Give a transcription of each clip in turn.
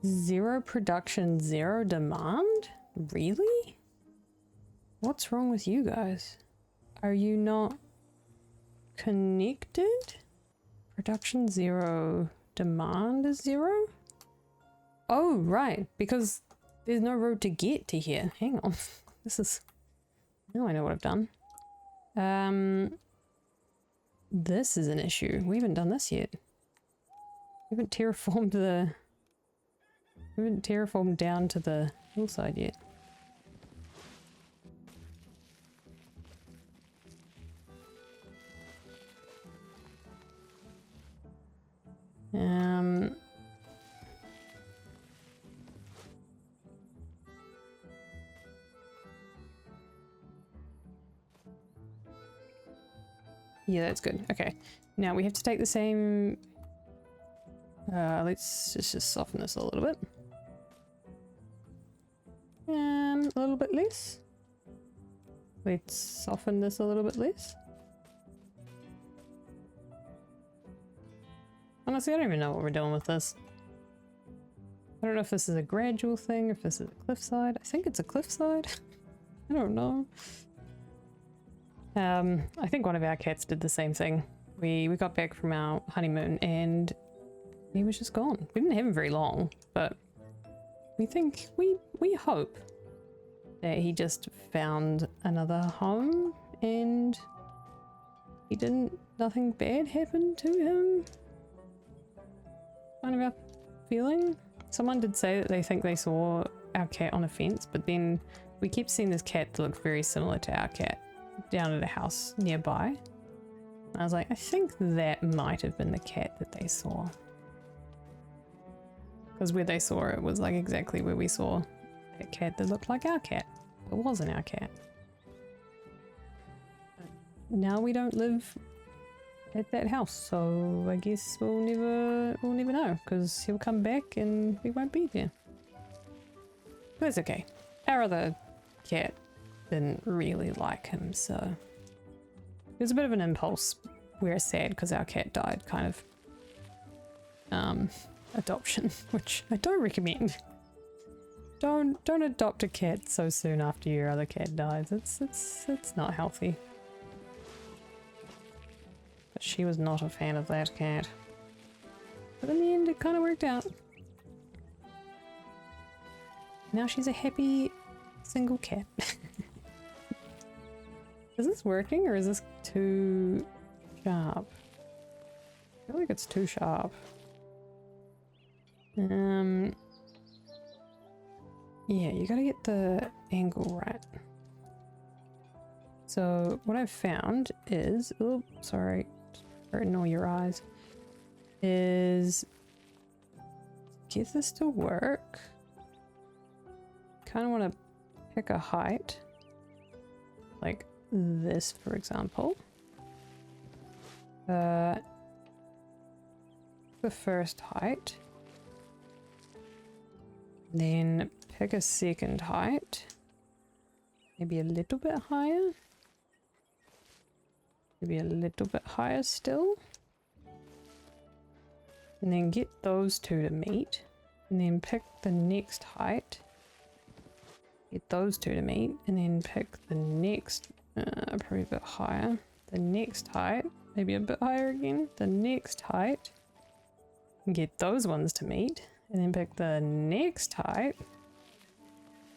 Zero production, zero demand? Really? What's wrong with you guys? Are you not connected? Production zero, demand is zero? Oh, right, because there's no road to get to here. Hang on. This is... Now I know what I've done. This is an issue. We haven't done this yet. We haven't terraformed the... We haven't terraformed down to the hillside yet. Yeah, that's good. Okay. Now we have to take the same... let's just soften this a little bit. And a little bit less. Let's soften this a little bit less. Honestly, I don't even know what we're doing with this. I don't know if this is a gradual thing, or if this is a cliffside. I think it's a cliffside. I don't know. I think one of our cats did the same thing. We got back from our honeymoon and he was just gone. We didn't have him very long, but we think, we hope that he just found another home and nothing bad happened to him. Kind of our feeling. Someone did say that they think they saw our cat on a fence, but then we kept seeing this cat that looked very similar to our cat down at a house nearby. And I was like, I think that might have been the cat that they saw. Because where they saw it was like exactly where we saw that cat that looked like our cat. It wasn't our cat. But now we don't live at that house, so I guess we'll never know, because he'll come back and we won't be there. But it's okay. Our other cat didn't really like him, so it was a bit of an impulse. We're sad because our cat died kind of adoption, which I don't recommend. Don't adopt a cat so soon after your other cat dies. It's not healthy. But she was not a fan of that cat. But in the end it kind of worked out. Now she's a happy single cat. Is this working or is this too sharp? I feel like it's too sharp. Yeah, you gotta get the angle right. So what I've found is, oh, sorry, hurting all your eyes, is get this to work. Kind of want to pick a height, like this, for example. The first height. Then pick a second height. Maybe a little bit higher. Maybe a little bit higher still. And then get those two to meet. And then pick the next height. Get those two to meet. And then pick the next, probably a bit higher. The next height. Maybe a bit higher again. The next height. And get those ones to meet. And then pick the next height.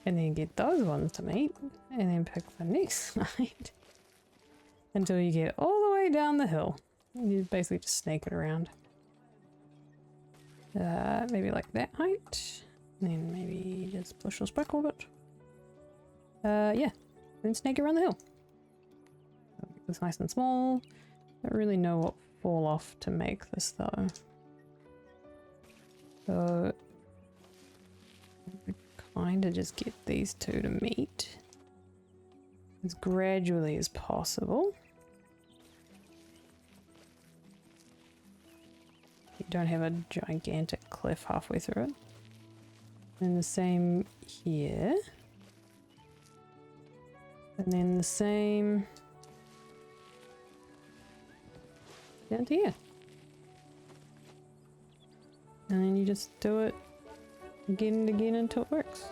And then get those ones to meet. And then pick the next height. Until you get all the way down the hill. You basically just snake it around. Maybe like that height. And then maybe just push or sprinkle a bit. Yeah. Then snake it around the hill. Make this nice and small. Don't really know what fall off to make this though. So kind of just get these two to meet as gradually as possible. You don't have a gigantic cliff halfway through it. And the same here. And then the same down to here. And then you just do it again and again until it works.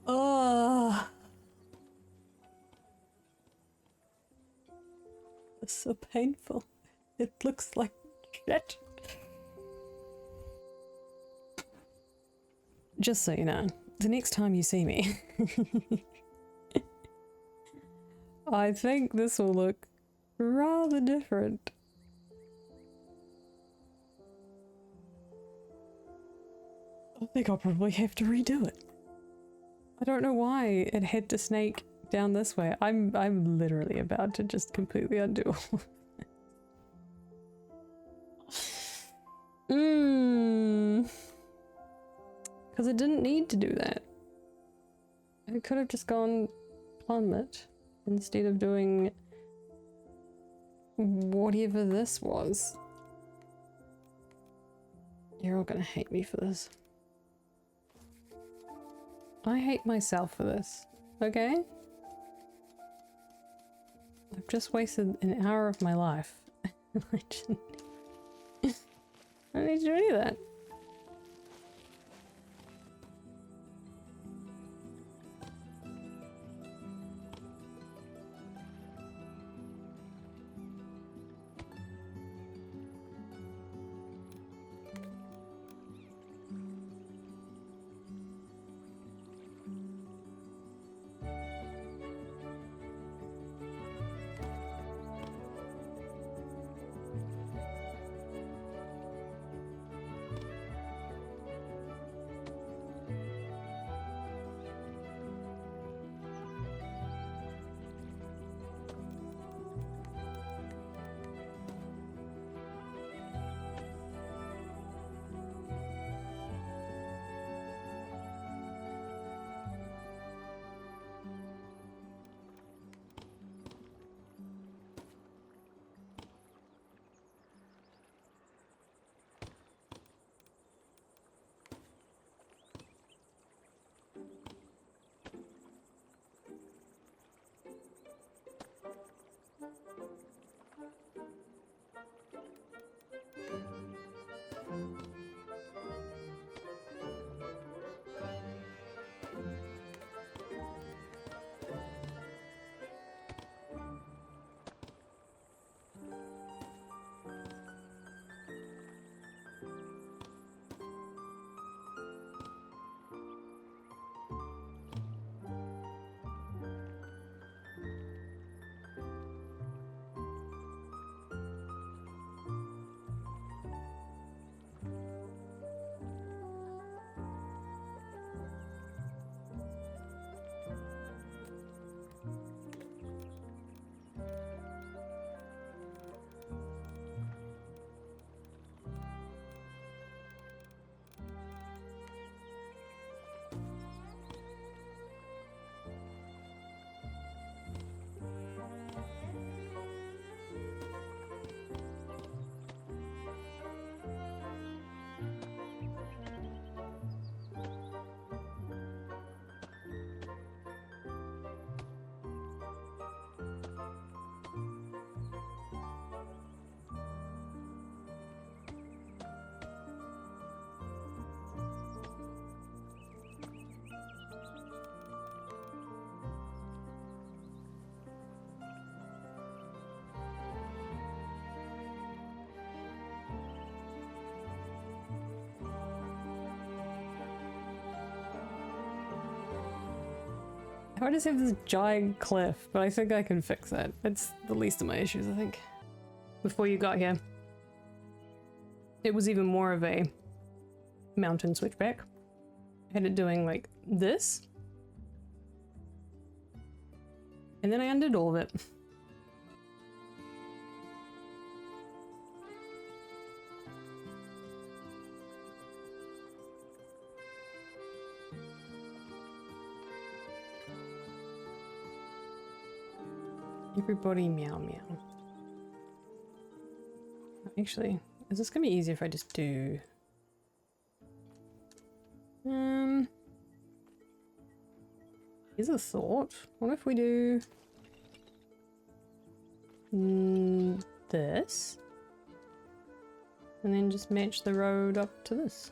Oh, it's so painful. It looks like shit. Just so you know, the next time you see me, I think this will look rather different. I think I'll probably have to redo it. I don't know why it had to snake down this way. I'm literally about to just completely undo all of it. Because it didn't need to do that. It could have just gone plummet instead of doing whatever this was. You're all gonna hate me for this. I hate myself for this, okay? I've just wasted an hour of my life. I don't need to do any of that. I just have this giant cliff, but I think I can fix it. It's the least of my issues, I think. Before you got here, it was even more of a mountain switchback. I had it doing like this. And then I undid all of it. Everybody meow meow. Actually, is this gonna be easier if I just do... Here's a thought. What if we do... this? And then just match the road up to this.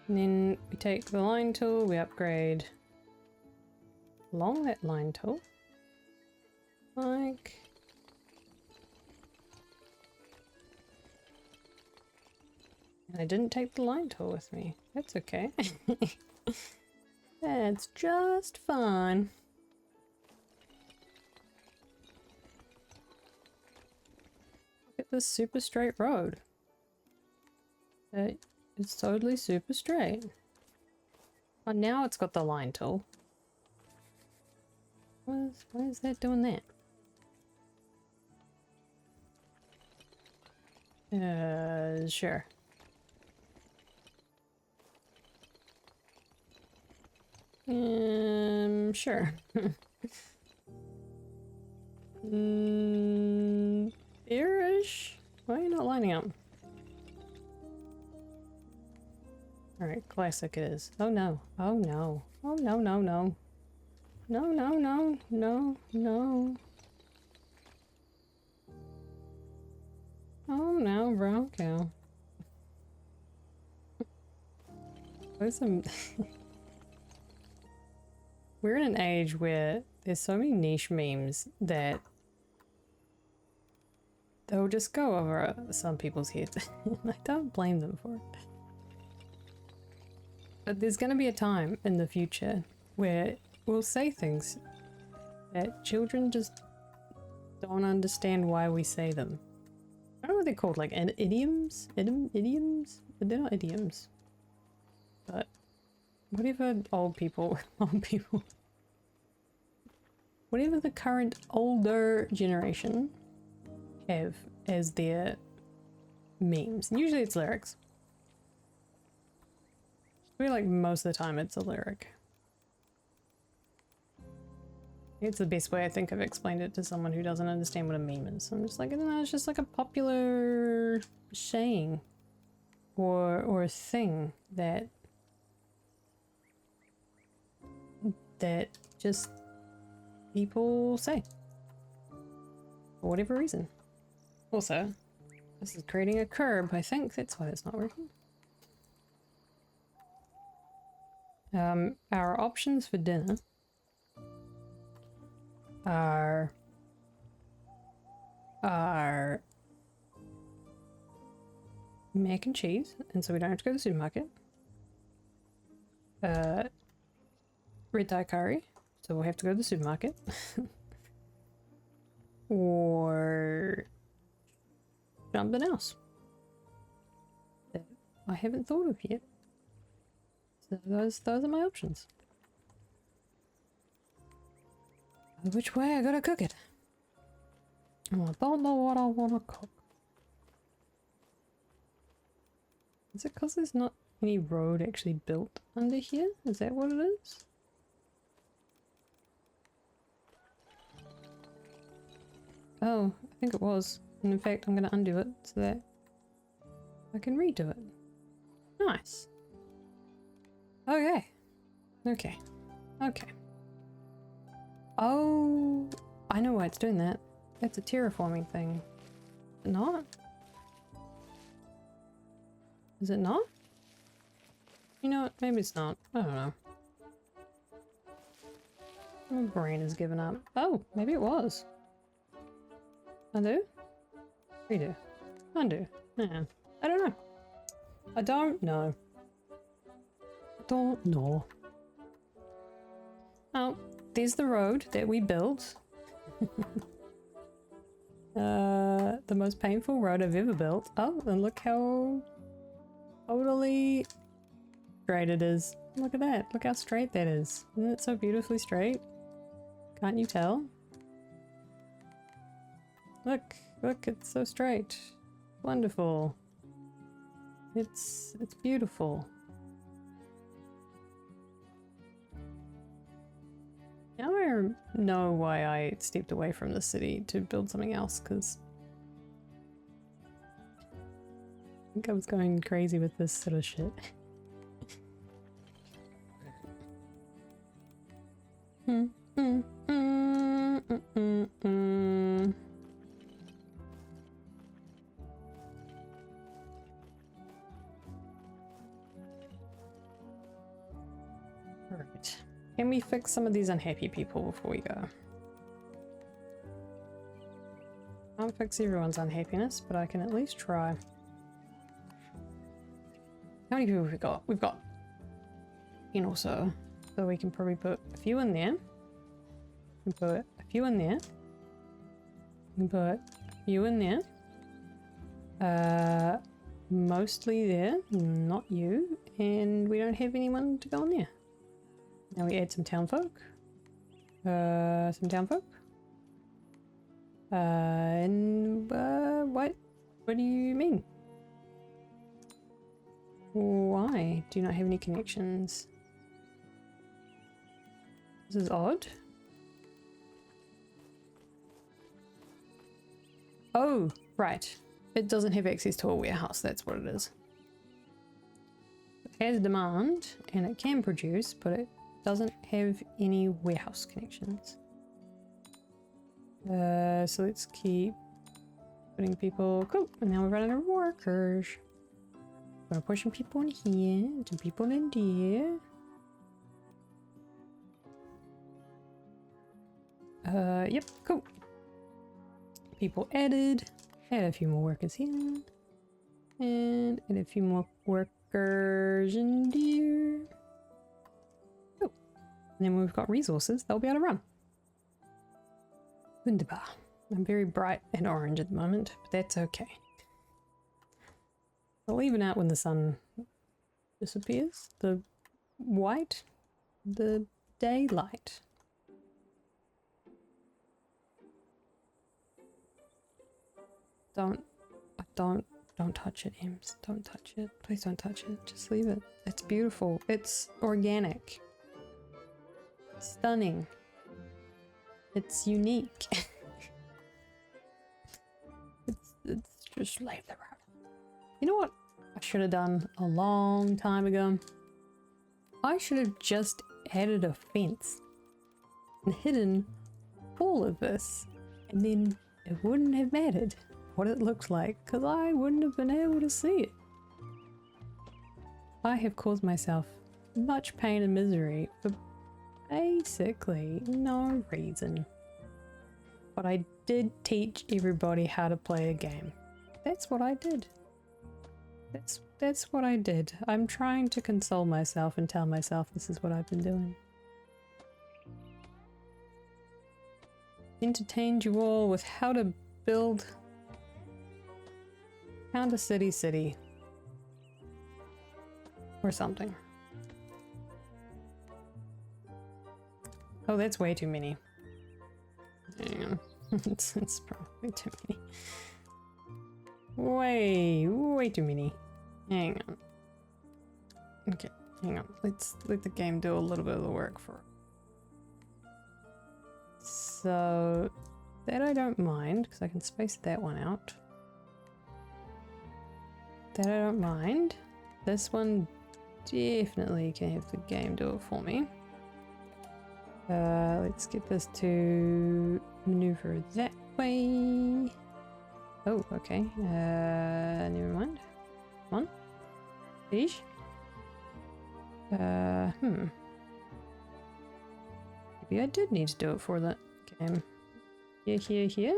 And then we take the line tool, we upgrade along that line tool. Like... And I didn't take the line tool with me. That's okay. That's just fine. Look at this super straight road. It's totally super straight. Oh, now it's got the line tool. Why is that doing that? Sure. Sure. There-ish? Why are you not lining up? Alright, classic it is. Oh no. Oh no. Oh no, no, no. No, no, no, no, no. Oh no, brown cow. There's some... We're in an age where there's so many niche memes that they'll just go over some people's heads. I don't blame them for it. But there's going to be a time in the future where we'll say things that children just don't understand why we say them. I don't know what they're called, like idioms? Idioms? But they're not idioms. But whatever old people, whatever the current older generation have as their memes. And usually it's lyrics. I feel like most of the time it's a lyric. It's the best way I think I've explained it to someone who doesn't understand what a meme is. I'm just like, no, it's just like a popular saying or a thing that just people say for whatever reason. Also, this is creating a curb. I think that's why it's not working. Our options for dinner are mac and cheese, and so we don't have to go to the supermarket. Red dye curry, so we'll have to go to the supermarket. Or something else that I haven't thought of yet. So those are my options. Which way I gotta cook it? Oh, I don't know what I want to cook. Is it because there's not any road actually built under here? Is that what it is? Oh, I think it was. And in fact, I'm going to undo it so that I can redo it. Nice. Okay. Okay. Okay. Oh, I know why it's doing that. It's a terraforming thing. Is it not? Is it not? You know what? Maybe it's not. I don't know. My brain has given up. Oh, maybe it was. Undo? Redo. Undo. Yeah. I don't know. I don't know. I don't know. Oh, there's the road that we built. The most painful road I've ever built. Oh, and look how totally straight it is. Look at that. Look how straight that is. Isn't it so beautifully straight? Can't you tell? Look, look, it's so straight. Wonderful. It's beautiful. Now I know why I stepped away from the city to build something else, because I think I was going crazy with this sort of shit. Alright. Can we fix some of these unhappy people before we go? Can't fix everyone's unhappiness, but I can at least try. How many people have we got? We've got 10 or so. So we can probably put a few in there. We can put a few in there. We can put a few in there. Mostly there, not you. And we don't have anyone to go in there. Now we add some town folk. Some town folk. What? What do you mean? Why do you not have any connections? This is odd. Oh, right. It doesn't have access to a warehouse, that's what it is. has demand and it can produce, but it doesn't have any warehouse connections. So let's keep putting people. Cool. And now we're running out of workers. Gonna push some people in here, some people in there. Yep, cool. People added. Add a few more workers here. And add a few more workers in here. Cool. And then when we've got resources, they'll be able to run. Wunderbar. I'm very bright and orange at the moment, but that's okay. I'll even out when the sun disappears. The white, the daylight. Don't touch it, Emz. Don't touch it. Please don't touch it. Just leave it. It's beautiful. It's organic. It's stunning. It's unique. it's just leave the road. You know what I should have done a long time ago? I should have just added a fence and hidden all of this, and then it wouldn't have mattered what it looks like, because I wouldn't have been able to see it. I have caused myself much pain and misery for basically no reason. But I did teach everybody how to play a game. That's what I did. That's what I did. I'm trying to console myself and tell myself this is what I've been doing. Entertained you all with how to build Found a city. Or something. Oh, that's way too many. Hang on. it's probably too many. Way too many. Hang on. Okay, hang on. Let's let the game do a little bit of the work for it. So, that I don't mind, because I can space that one out. That I don't mind. This one definitely can have the game do it for me. Let's get this to maneuver that way. Oh, okay. Never mind. Come on. Please. Maybe I did need to do it for that game. Here.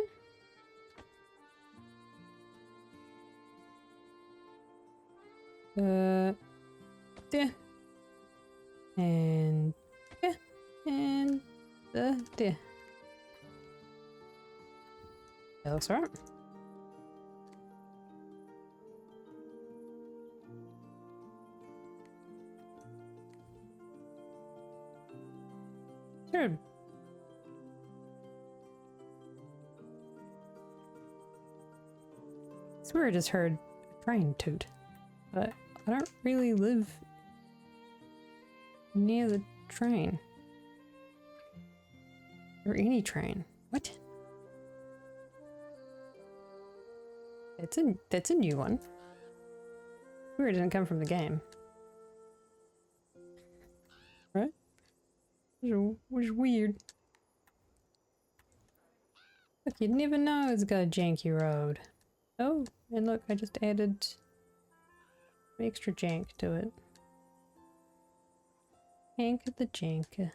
There. And there. And there. That looks alright. Sure. I swear I just heard a train toot, but I don't really live near the train. Or any train. What? That's a new one. I swear it didn't come from the game. Right? Which is weird. Look, you'd never know it's got a janky road. Oh, and look, I just added extra jank to it. Jank the jank. Here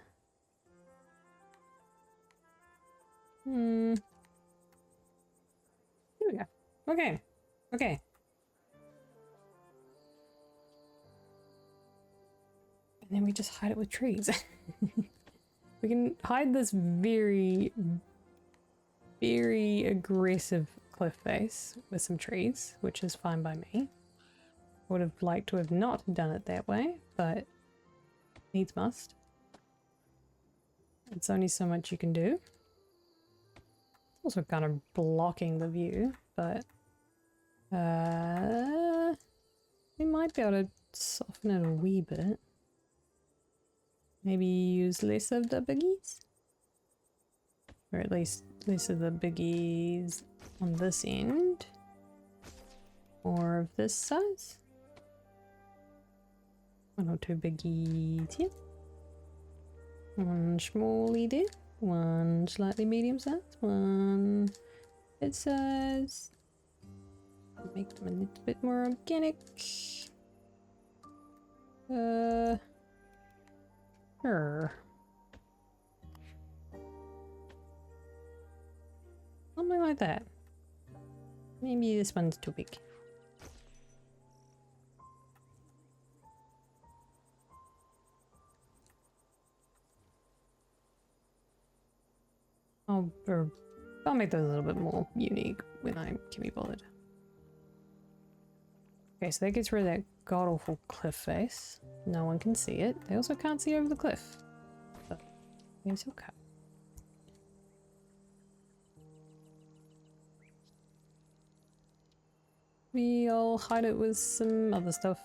we go. Okay. And then we just hide it with trees. We can hide this very, very aggressive cliff face with some trees, which is fine by me. Would have liked to have not done it that way, but needs must. It's only so much you can do. It's also kind of blocking the view, but we might be able to soften it a wee bit. Maybe use less of the biggies? Or at least less of the biggies on this end. More of this size. One or two biggies here. One smallie there. One slightly medium size. One bit size. Make them a little bit more organic. Something like that. Maybe this one's too big. I'll make those a little bit more unique when I can be bothered. Okay, so that gets rid of that god-awful cliff face. No one can see it. They also can't see over the cliff. So, there's your cut. I'll hide it with some other stuff.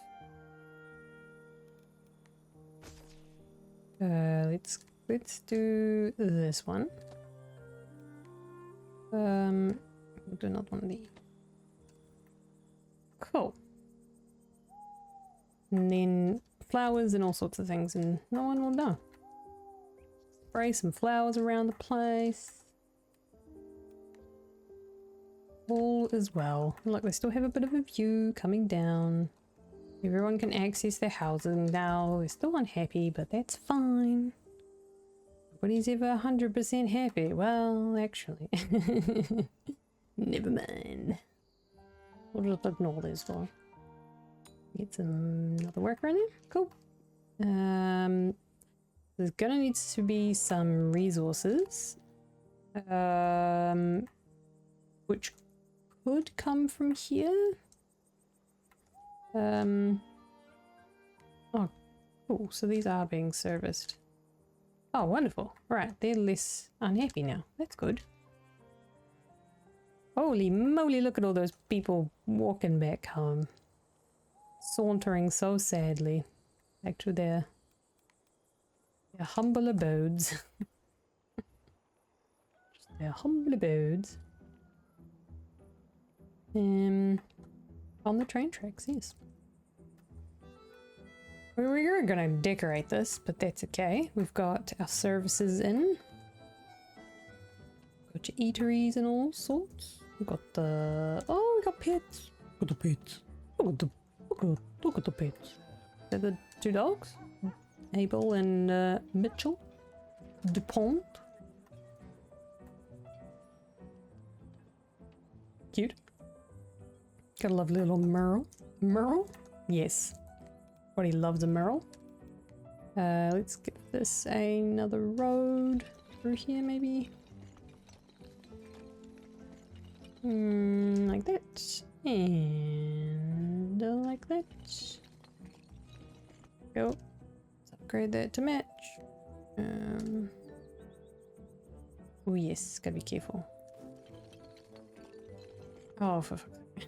Let's do this one. We'll do another one of these. Cool. And then flowers and all sorts of things, and no one will know. Spray some flowers around the place. All is well. Look, they still have a bit of a view coming down. Everyone can access their housing now. They're still unhappy, but that's fine. Nobody's ever 100% happy. Well, actually. Never mind. We'll just ignore those for. Get some another worker in there. Cool. There's gonna need to be some resources. Which could come from here. Oh, cool. So these are being serviced. Oh, wonderful. Right, they're less unhappy now. That's good. Holy moly, look at all those people walking back home. Sauntering so sadly back to their humble abodes. Just their humble abodes. On the train tracks, yes. We were gonna decorate this, but that's okay. We've got our services in. Got your eateries and all sorts. We've got the... Oh, we got pets. Look at the pets. Look at the pets. They're the two dogs. Abel and Mitchell. DuPont. Cute. Got a lovely little Merle. Merle? Yes. Everybody loves a Merle. Let's give this another road through here, maybe. Like that. And like that. Go. Let's upgrade that to match. Oh yes, gotta be careful. Oh, for fuck's sake.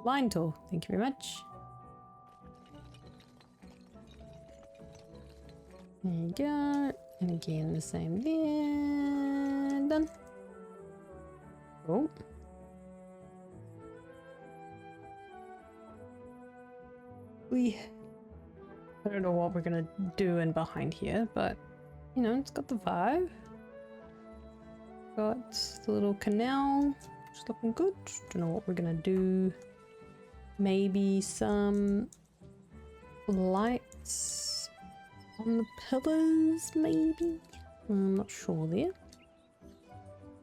Line tool, thank you very much. There you go. And again the same there. Done. Oh. I don't know what we're gonna do in behind here, but you know, it's got the vibe. Got the little canal, it's looking good. Don't know what we're gonna do. Maybe some lights on the pillars, maybe? I'm not sure there.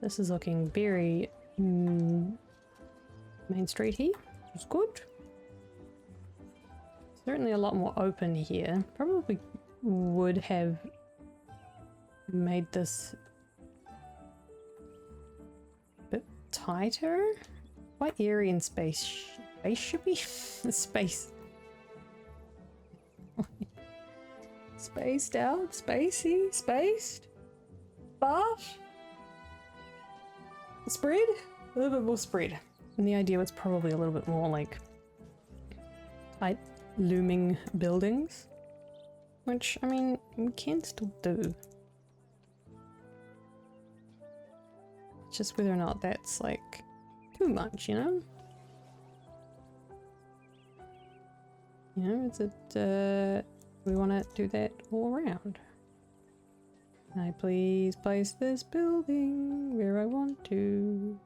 This is looking very Main Street here, which is good. Certainly a lot more open here. Probably would have made this a bit tighter. Quite airy and spaceshipy? Space. Spaced out? Spacey? Spaced? Buff? Spread? A little bit more spread. And the idea was probably a little bit more like tight looming buildings. Which, I mean, we can still do. It's just whether or not that's like too much, you know? You know, is it, we want to do that all around. Can I please place this building where I want to?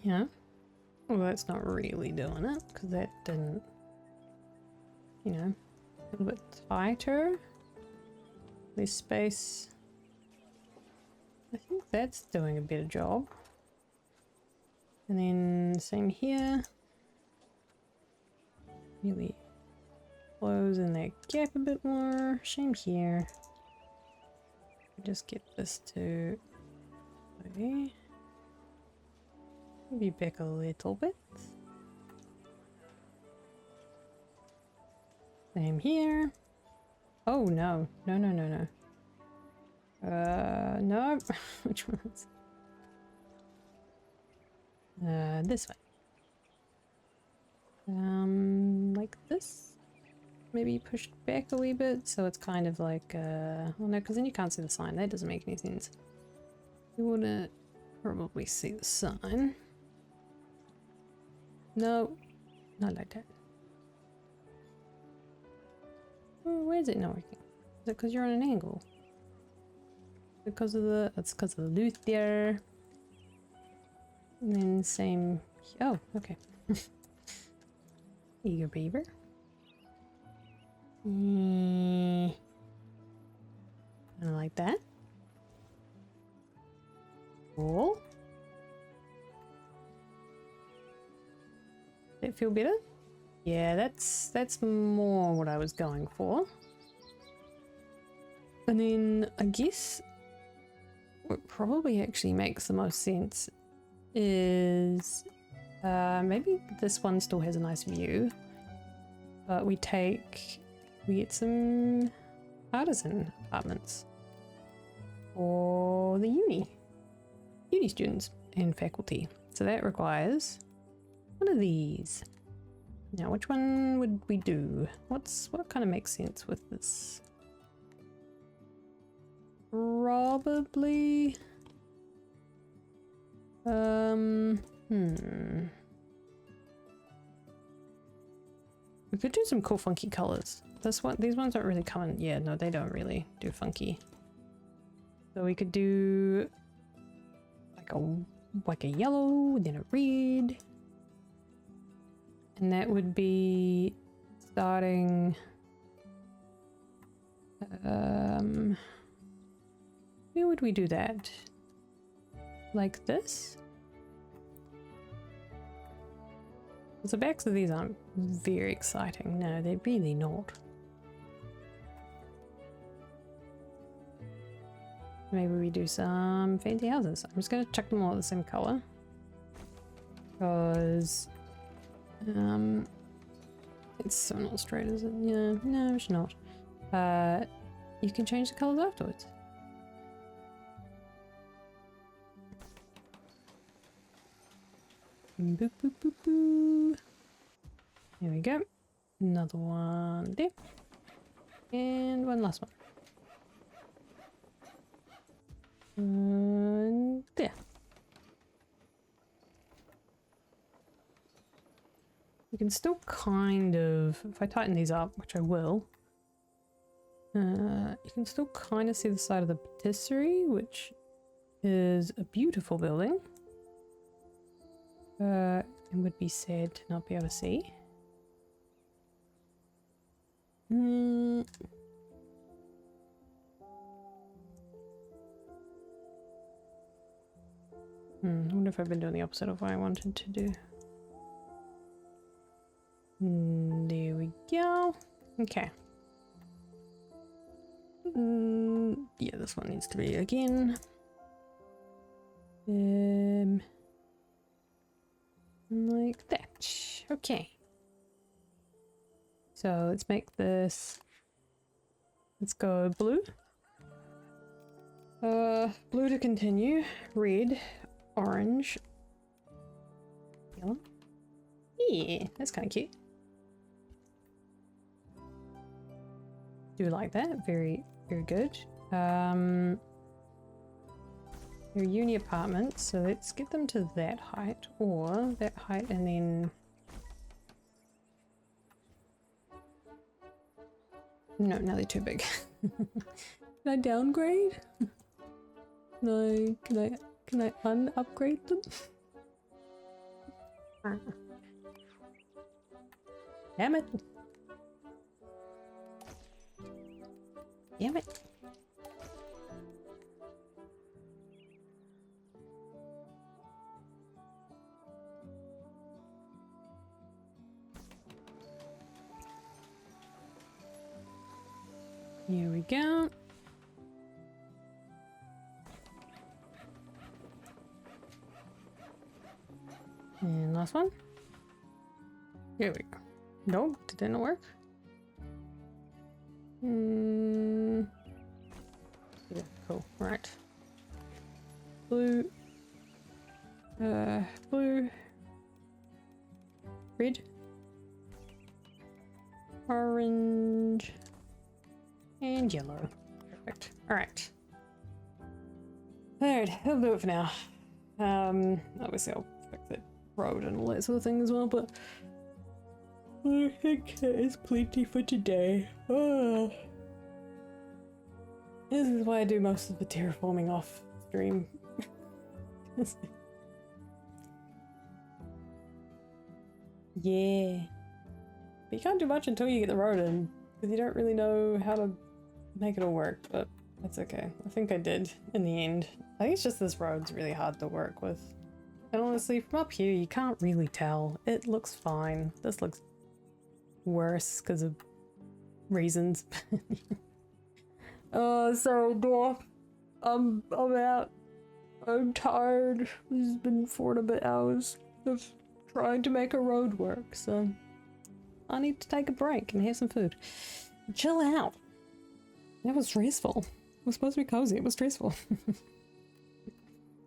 Yeah. Well, that's not really doing it, because that didn't, you know, a little bit tighter. This space. I think that's doing a better job. And then same here. Really close in that gap a bit more. Same here. Just get this to okay. Maybe back a little bit. Same here. Oh no. No, no, no, no. No. Which one is this way. Like this. Maybe pushed back a wee bit, so it's kind of like, well no, because then you can't see the sign. That doesn't make any sense. You wanna probably see the sign. No, not like that. Oh, why is it not working? Is it because you're on an angle? Because of the, it's because of the luthier. And then same, oh, okay. Eager beaver. Kind of like that. Cool. Does it feel better? Yeah, that's more what I was going for. And then I guess what probably actually makes the most sense is maybe this one still has a nice view, but we get some artisan apartments for the uni students and faculty. So that requires one of these. Now, which one would we do? What kind of makes sense with this? Probably. We could do some cool funky colors. These ones don't really come in. Yeah, no, they don't really do funky. So we could do like a yellow, then a red. And that would be starting where would we do that? Like this? The backs of these aren't very exciting. No, they're really not. Maybe we do some fancy houses. I'm just going to chuck them all at the same color. Because it's so not straight, is it? Yeah, no, it's not. You can change the colors afterwards. Boop, boop, boop, boop. There we go. Another one there. And one last one. And there. You can still kind of, if I tighten these up, which I will, you can still kind of see the side of the patisserie, which is a beautiful building. It would be sad to not be able to see. I wonder if I've been doing the opposite of what I wanted to do. There we go. Okay. Yeah, this one needs to be again. Like that. Okay. So let's make this. Let's go blue. Blue to continue. Red. Orange. Yellow. Yeah, that's kind of cute. Do like that. Very, very good. They're uni apartments, so let's get them to that height, or that height and then... No, now they're too big. Can I downgrade? Can I un-upgrade them? Damn it! Damn it! Here we go. And last one. Here we go. Nope, did that not work? Yeah, cool. Right. Blue. Blue. Red. Orange. And yellow. Perfect. Alright. Alright, that'll do it for now. Obviously I'll fix the road and all that sort of thing as well, but I think that is plenty for today. Oh. This is why I do most of the terraforming off stream. Yeah. But you can't do much until you get the road in, because you don't really know how to make it all work, but that's okay. I think I did in the end. I think it's just this road's really hard to work with. And honestly, from up here, you can't really tell. It looks fine. This looks worse because of reasons. Oh, sorry, Dwarf. I'm out. I'm tired. It's been 4 and a bit hours of trying to make a road work, so I need to take a break and have some food. Chill out. That was stressful. It was supposed to be cozy. It was stressful.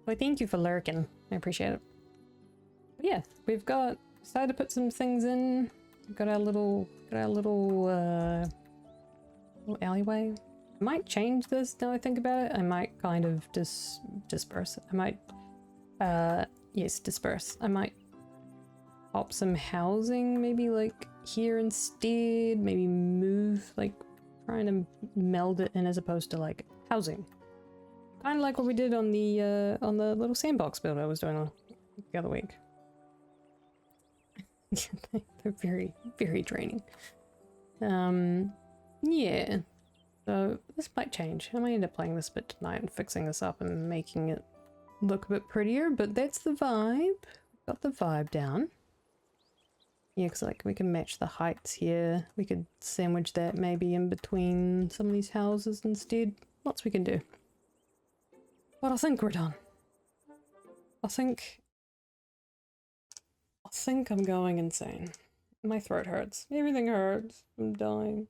Well, thank you for lurking. I appreciate it. But yeah, we've got started to put some things in. We've got our little little alleyway. I might change this now I think about it. I might kind of disperse. I might yes, disperse. I might pop some housing maybe like here instead. Maybe move, like trying to meld it in as opposed to like housing. Kind of like what we did on the little sandbox build I was doing the other week. They're very, very draining. Yeah. So this might change. I might end up playing this bit tonight and fixing this up and making it look a bit prettier, but that's the vibe. Got the vibe down. Yeah, because like we can match the heights here. We could sandwich that maybe in between some of these houses instead. Lots we can do. But I think we're done. I think I'm going insane. My throat hurts. Everything hurts. I'm dying.